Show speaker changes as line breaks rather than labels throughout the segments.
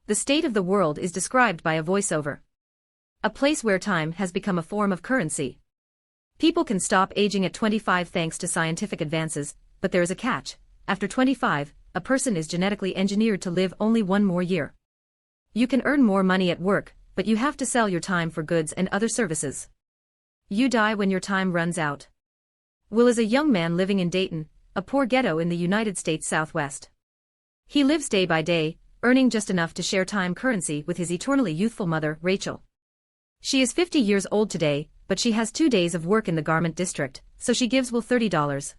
The state of the world is described by a voiceover. A place where time has become a form of currency. People can stop aging at 25 thanks to scientific advances, but there is a catch. After 25, a person is genetically engineered to live only one more year. You can earn more money at work, but you have to sell your time for goods and other services. You die when your time runs out. Will is a young man living in Dayton, a poor ghetto in the United States Southwest. He lives day by day, earning just enough to share time currency with his eternally youthful mother, Rachel. She is 50 years old today, but she has 2 days of work in the garment district, so she gives Will $30.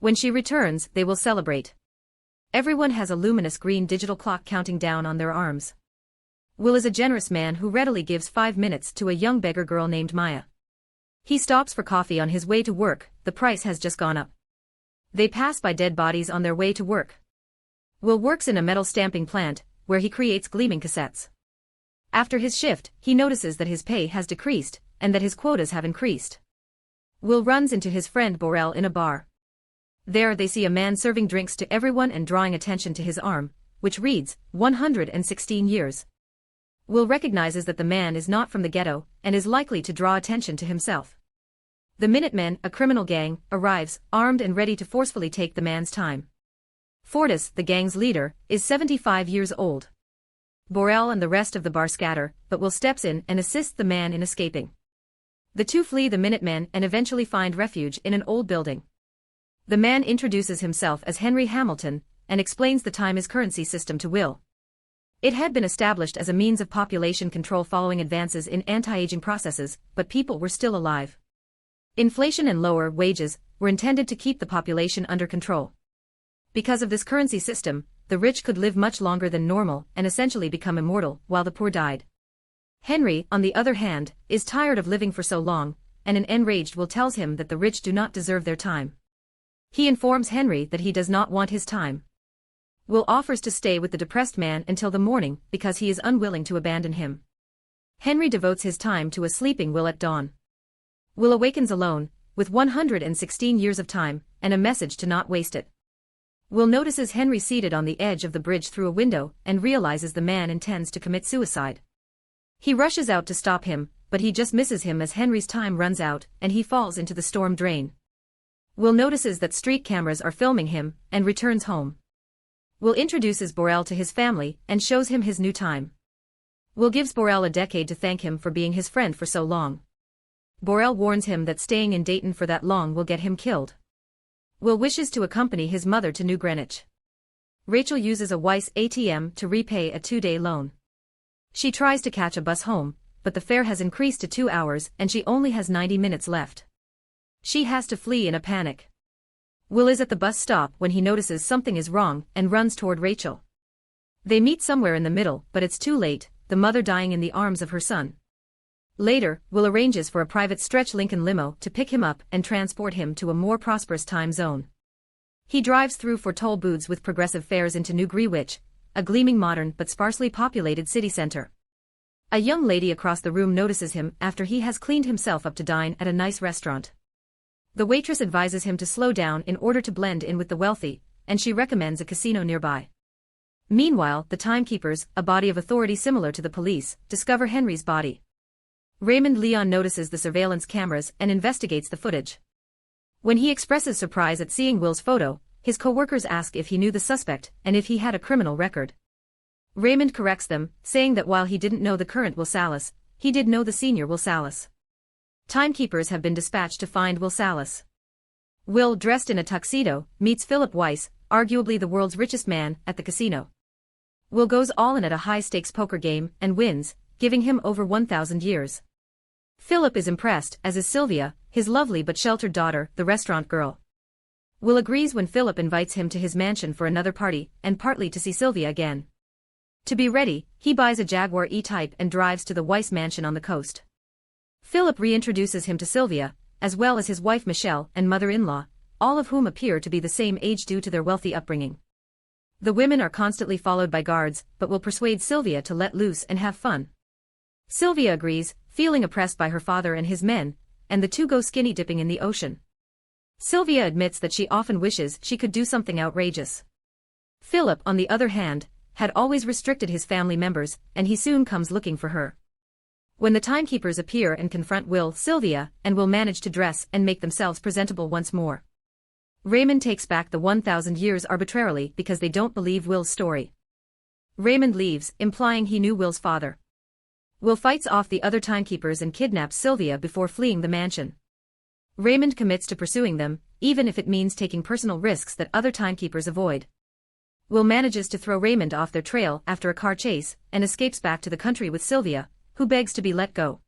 When she returns, they will celebrate. Everyone has a luminous green digital clock counting down on their arms. Will is a generous man who readily gives 5 minutes to a young beggar girl named Maya. He stops for coffee on his way to work, the price has just gone up. They pass by dead bodies on their way to work. Will works in a metal stamping plant, where he creates gleaming cassettes. After his shift, he notices that his pay has decreased, and that his quotas have increased. Will runs into his friend Borel in a bar. There they see a man serving drinks to everyone and drawing attention to his arm, which reads, 116 years. Will recognizes that the man is not from the ghetto, and is likely to draw attention to himself. The Minutemen, a criminal gang, arrives, armed and ready to forcefully take the man's time. Fortis, the gang's leader, is 75 years old. Borel and the rest of the bar scatter, but Will steps in and assists the man in escaping. The two flee the Minutemen and eventually find refuge in an old building. The man introduces himself as Henry Hamilton, and explains the time as currency system to Will. It had been established as a means of population control following advances in anti-aging processes, but people were still alive. Inflation and lower wages were intended to keep the population under control. Because of this currency system, the rich could live much longer than normal and essentially become immortal, while the poor died. Henry, on the other hand, is tired of living for so long, and an enraged Will tells him that the rich do not deserve their time. He informs Henry that he does not want his time. Will offers to stay with the depressed man until the morning because he is unwilling to abandon him. Henry devotes his time to a sleeping Will at dawn. Will awakens alone, with 116 years of time, and a message to not waste it. Will notices Henry seated on the edge of the bridge through a window and realizes the man intends to commit suicide. He rushes out to stop him, but he just misses him as Henry's time runs out and he falls into the storm drain. Will notices that street cameras are filming him and returns home. Will introduces Borel to his family and shows him his new time. Will gives Borel a decade to thank him for being his friend for so long. Borel warns him that staying in Dayton for that long will get him killed. Will wishes to accompany his mother to New Greenwich. Rachel uses a Weiss ATM to repay a 2-day loan. She tries to catch a bus home, but the fare has increased to 2 hours and she only has 90 minutes left. She has to flee in a panic. Will is at the bus stop when he notices something is wrong and runs toward Rachel. They meet somewhere in the middle, but it's too late, the mother dying in the arms of her son. Later, Will arranges for a private stretch Lincoln limo to pick him up and transport him to a more prosperous time zone. He drives through for toll booths with progressive fares into New Greenwich, a gleaming modern but sparsely populated city center. A young lady across the room notices him after he has cleaned himself up to dine at a nice restaurant. The waitress advises him to slow down in order to blend in with the wealthy, and she recommends a casino nearby. Meanwhile, the timekeepers, a body of authority similar to the police, discover Henry's body. Raymond Leon notices the surveillance cameras and investigates the footage. When he expresses surprise at seeing Will's photo, his co-workers ask if he knew the suspect and if he had a criminal record. Raymond corrects them, saying that while he didn't know the current Will Salas, he did know the senior Will Salas. Timekeepers have been dispatched to find Will Salas. Will, dressed in a tuxedo, meets Philip Weiss, arguably the world's richest man, at the casino. Will goes all in at a high-stakes poker game and wins, giving him over 1,000 years. Philip is impressed, as is Sylvia, his lovely but sheltered daughter, the restaurant girl. Will agrees when Philip invites him to his mansion for another party, and partly to see Sylvia again. To be ready, he buys a Jaguar E-Type and drives to the Weiss mansion on the coast. Philip reintroduces him to Sylvia, as well as his wife Michelle and mother-in-law, all of whom appear to be the same age due to their wealthy upbringing. The women are constantly followed by guards, but will persuade Sylvia to let loose and have fun. Sylvia agrees, feeling oppressed by her father and his men, and the two go skinny dipping in the ocean. Sylvia admits that she often wishes she could do something outrageous. Philip, on the other hand, had always restricted his family members, and he soon comes looking for her. When the timekeepers appear and confront Will, Sylvia, and Will manage to dress and make themselves presentable once more. Raymond takes back the 1,000 years arbitrarily because they don't believe Will's story. Raymond leaves, implying he knew Will's father. Will fights off the other timekeepers and kidnaps Sylvia before fleeing the mansion. Raymond commits to pursuing them, even if it means taking personal risks that other timekeepers avoid. Will manages to throw Raymond off their trail after a car chase, and escapes back to the country with Sylvia, who begs to be let go.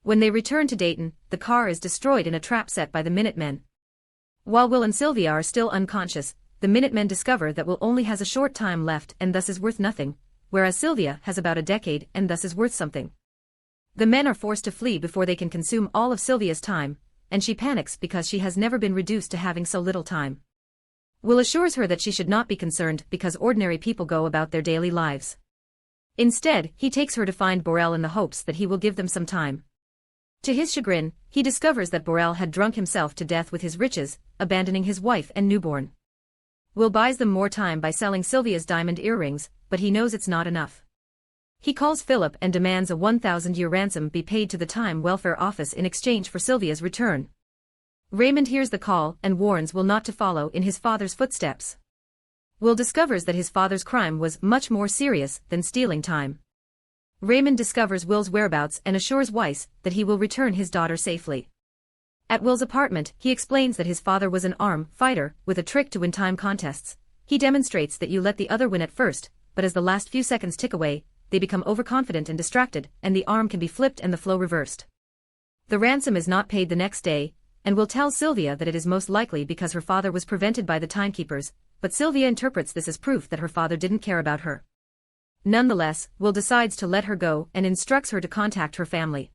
When they return to Dayton, the car is destroyed in a trap set by the Minutemen. While Will and Sylvia are still unconscious, the Minutemen discover that Will only has a short time left and thus is worth nothing, whereas Sylvia has about a decade and thus is worth something. The men are forced to flee before they can consume all of Sylvia's time, and she panics because she has never been reduced to having so little time. Will assures her that she should not be concerned because ordinary people go about their daily lives. Instead, he takes her to find Borel in the hopes that he will give them some time. To his chagrin, he discovers that Borel had drunk himself to death with his riches, abandoning his wife and newborn. Will buys them more time by selling Sylvia's diamond earrings, but he knows it's not enough. He calls Philip and demands a 1,000-year ransom be paid to the Time Welfare Office in exchange for Sylvia's return. Raymond hears the call and warns Will not to follow in his father's footsteps. Will discovers that his father's crime was much more serious than stealing time. Raymond discovers Will's whereabouts and assures Weiss that he will return his daughter safely. At Will's apartment, he explains that his father was an arm fighter with a trick to win time contests. He demonstrates that you let the other win at first, but as the last few seconds tick away, they become overconfident and distracted, and the arm can be flipped and the flow reversed. The ransom is not paid the next day, and Will tell Sylvia that it is most likely because her father was prevented by the timekeepers, but Sylvia interprets this as proof that her father didn't care about her. Nonetheless, Will decides to let her go and instructs her to contact her family.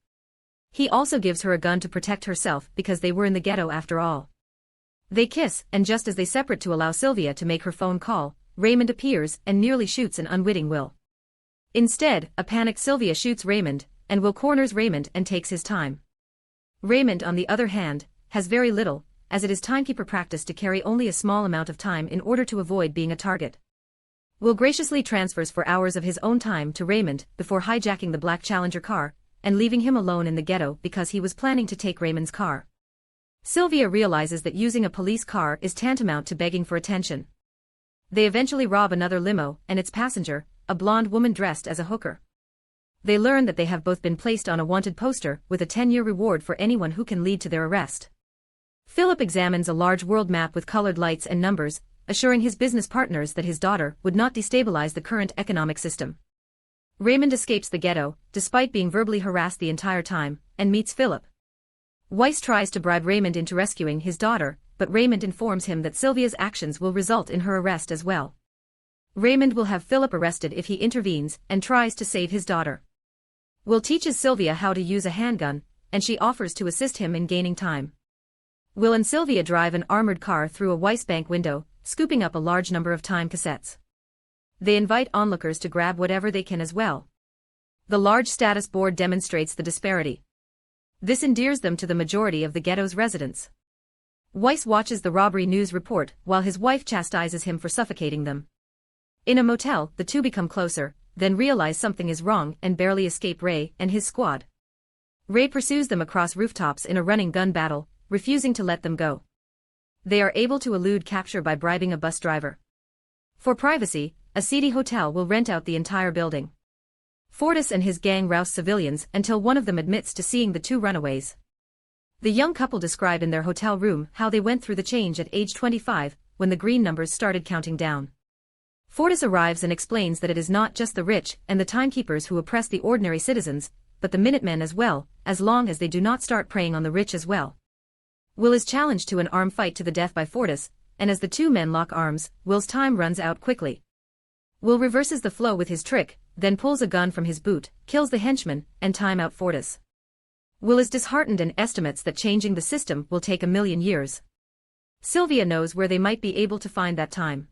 He also gives her a gun to protect herself because they were in the ghetto after all. They kiss, and just as they separate to allow Sylvia to make her phone call, Raymond appears and nearly shoots an unwitting Will. Instead, a panicked Sylvia shoots Raymond, and Will corners Raymond and takes his time. Raymond, on the other hand, has very little, as it is timekeeper practice to carry only a small amount of time in order to avoid being a target. Will graciously transfers 4 hours of his own time to Raymond before hijacking the black Challenger car, and leaving him alone in the ghetto because he was planning to take Raymond's car. Sylvia realizes that using a police car is tantamount to begging for attention. They eventually rob another limo, and its passenger, a blonde woman dressed as a hooker. They learn that they have both been placed on a wanted poster with a 10-year reward for anyone who can lead to their arrest. Philip examines a large world map with colored lights and numbers, assuring his business partners that his daughter would not destabilize the current economic system. Raymond escapes the ghetto, despite being verbally harassed the entire time, and meets Philip. Weiss tries to bribe Raymond into rescuing his daughter, but Raymond informs him that Sylvia's actions will result in her arrest as well. Raymond will have Philip arrested if he intervenes and tries to save his daughter. Will teaches Sylvia how to use a handgun, and she offers to assist him in gaining time. Will and Sylvia drive an armored car through a Weiss bank window, scooping up a large number of time cassettes. They invite onlookers to grab whatever they can as well. The large status board demonstrates the disparity. This endears them to the majority of the ghetto's residents. Weiss watches the robbery news report while his wife chastises him for suffocating them. In a motel, the two become closer, then realize something is wrong and barely escape Ray and his squad. Ray pursues them across rooftops in a running gun battle, refusing to let them go. They are able to elude capture by bribing a bus driver. For privacy, a seedy hotel will rent out the entire building. Fortis and his gang rouse civilians until one of them admits to seeing the two runaways. The young couple describe in their hotel room how they went through the change at age 25, when the green numbers started counting down. Fortis arrives and explains that it is not just the rich and the timekeepers who oppress the ordinary citizens, but the Minutemen as well, as long as they do not start preying on the rich as well. Will is challenged to an arm fight to the death by Fortis, and as the two men lock arms, Will's time runs out quickly. Will reverses the flow with his trick, then pulls a gun from his boot, kills the henchman, and time out Fortis. Will is disheartened and estimates that changing the system will take 1,000,000 years. Sylvia knows where they might be able to find that time.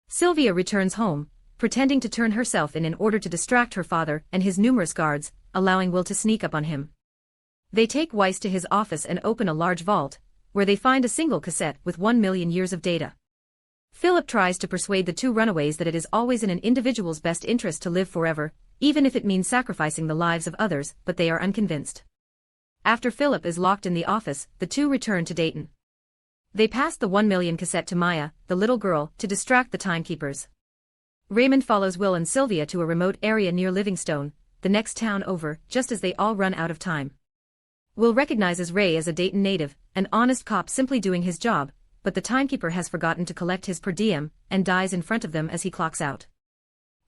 Sylvia returns home, pretending to turn herself in order to distract her father and his numerous guards, allowing Will to sneak up on him. They take Weiss to his office and open a large vault, where they find a single cassette with 1,000,000 years of data. Philip tries to persuade the two runaways that it is always in an individual's best interest to live forever, even if it means sacrificing the lives of others, but they are unconvinced. After Philip is locked in the office, the two return to Dayton. They pass the 1 million cassette to Maya, the little girl, to distract the timekeepers. Raymond follows Will and Sylvia to a remote area near Livingstone, the next town over, just as they all run out of time. Will recognizes Ray as a Dayton native, an honest cop simply doing his job, but the timekeeper has forgotten to collect his per diem, and dies in front of them as he clocks out.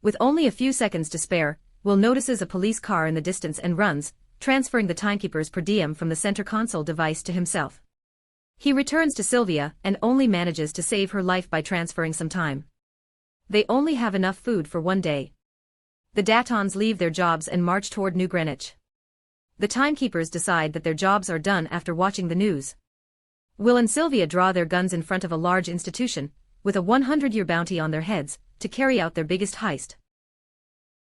With only a few seconds to spare, Will notices a police car in the distance and runs, transferring the timekeeper's per diem from the center console device to himself. He returns to Sylvia and only manages to save her life by transferring some time. They only have enough food for one day. The Datons leave their jobs and march toward New Greenwich. The timekeepers decide that their jobs are done after watching the news. Will and Sylvia draw their guns in front of a large institution, with a 100-year bounty on their heads, to carry out their biggest heist.